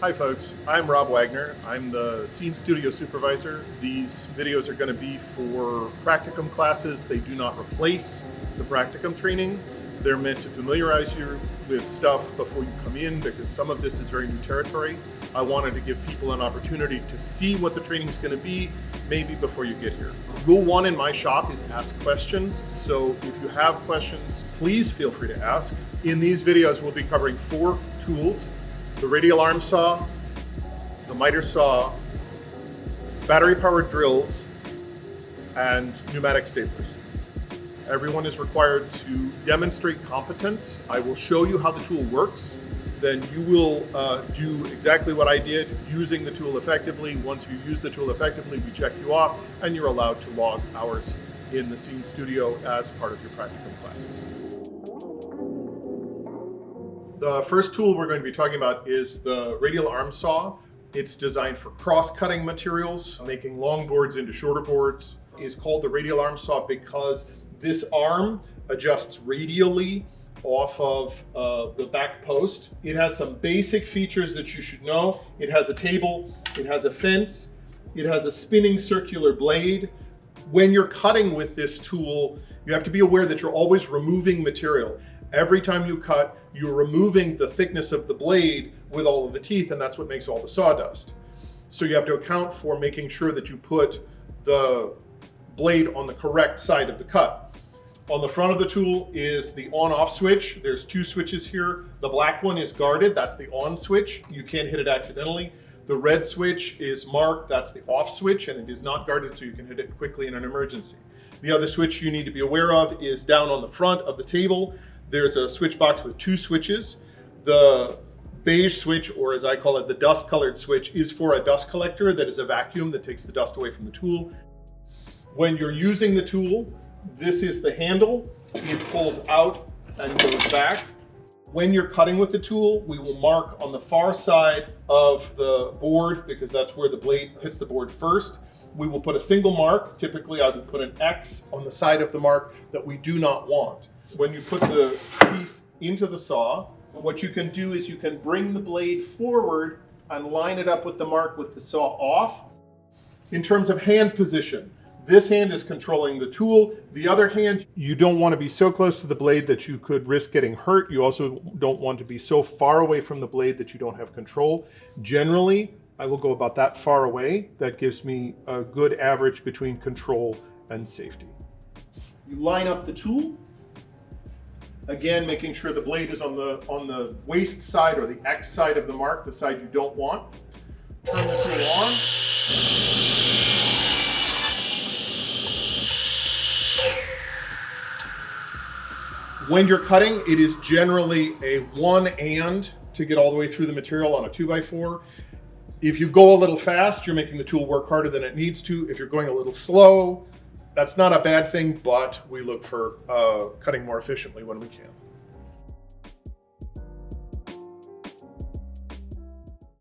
Hi folks, I'm Rob Wagner. I'm the Scene Studio Supervisor. These videos are going to be for practicum classes. They do not replace the practicum training. They're meant to familiarize you with stuff before you come in because some of this is very new territory. I wanted to give people an opportunity to see what the training is going to be, maybe before you get here. Rule 1 in my shop is ask questions. So if you have questions, please feel free to ask. In these videos, we'll be covering 4 tools: the radial arm saw, the miter saw, battery-powered drills, and pneumatic staplers. Everyone is required to demonstrate competence. I will show you how the tool works. Then you will do exactly what I did, using the tool effectively. Once you use the tool effectively, we check you off, and you're allowed to log hours in the Scene Studio as part of your practicum classes. The first tool we're going to be talking about is the radial arm saw. It's designed for cross-cutting materials, making long boards into shorter boards. It's called the radial arm saw because this arm adjusts radially off of the back post. It has some basic features that you should know. It has a table, it has a fence, it has a spinning circular blade. When you're cutting with this tool, you have to be aware that you're always removing material. Every time you cut, you're removing the thickness of the blade with all of the teeth, and that's what makes all the sawdust. So you have to account for making sure that you put the blade on the correct side of the cut. On the front of the tool is the on-off switch. There's 2 switches here. The black one is guarded, that's the on switch. You can't hit it accidentally. The red switch is marked, that's the off switch, and it is not guarded, so you can hit it quickly in an emergency. The other switch you need to be aware of is down on the front of the table. There's a switch box with 2 switches. The beige switch, or as I call it, the dust colored switch, is for a dust collector that is a vacuum that takes the dust away from the tool. When you're using the tool, this is the handle. It pulls out and goes back. When you're cutting with the tool, we will mark on the far side of the board because that's where the blade hits the board first. We will put a single mark. Typically, I would put an X on the side of the mark that we do not want. When you put the piece into the saw, what you can do is you can bring the blade forward and line it up with the mark with the saw off. In terms of hand position, this hand is controlling the tool. The other hand, you don't want to be so close to the blade that you could risk getting hurt. You also don't want to be so far away from the blade that you don't have control. Generally, I will go about that far away. That gives me a good average between control and safety. You line up the tool. Again, making sure the blade is on the waist side or the X side of the mark, the side you don't want. Turn the tool on. When you're cutting, it is generally a 1 and to get all the way through the material on a 2x4. If you go a little fast, you're making the tool work harder than it needs to. If you're going a little slow, that's not a bad thing, but we look for cutting more efficiently when we can.